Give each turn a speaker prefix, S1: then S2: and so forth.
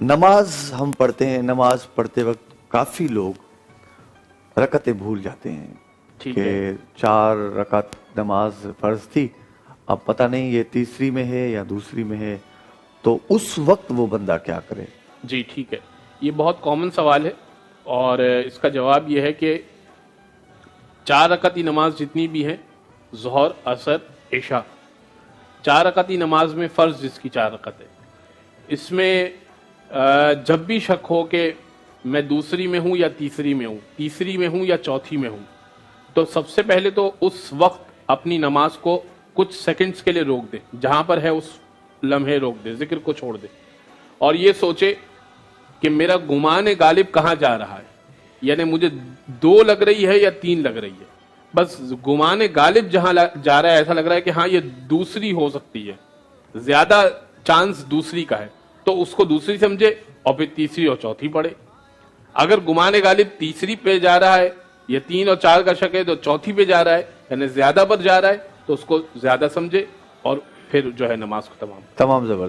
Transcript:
S1: نماز ہم پڑھتے ہیں، نماز پڑھتے وقت کافی لوگ رکعتیں بھول جاتے ہیں کہ 4 رکعت نماز فرض تھی، اب پتہ نہیں یہ تیسری میں ہے یا دوسری میں ہے، تو اس وقت وہ بندہ کیا کرے؟
S2: جی ٹھیک ہے، یہ بہت کامن سوال ہے اور اس کا جواب یہ ہے کہ 4 رکعتی نماز جتنی بھی ہیں، ظہر، عصر، عشاء، 4 رکعتی نماز میں فرض جس کی 4 رکعت ہے، اس میں جب بھی شک ہو کہ میں دوسری میں ہوں یا تیسری میں ہوں، تیسری میں ہوں یا چوتھی میں ہوں، تو سب سے پہلے تو اس وقت اپنی نماز کو کچھ سیکنڈز کے لیے روک دے، جہاں پر ہے اس لمحے روک دے، ذکر کو چھوڑ دے اور یہ سوچے کہ میرا گمان غالب کہاں جا رہا ہے، یعنی مجھے 2 لگ رہی ہے یا 3 لگ رہی ہے، بس گمان غالب جہاں جا رہا ہے ایسا لگ رہا ہے کہ ہاں یہ دوسری ہو سکتی ہے، زیادہ چانس دوسری کا ہے، تو اس کو دوسری سمجھے اور پھر تیسری اور چوتھی پڑھے۔ اگر گمان غالب تیسری پہ جا رہا ہے یا 3 اور 4 کا شک ہے تو چوتھی پہ جا رہا ہے، یعنی زیادہ پر جا رہا ہے تو اس کو زیادہ سمجھے اور پھر جو ہے نماز کو تمام
S1: زبردست۔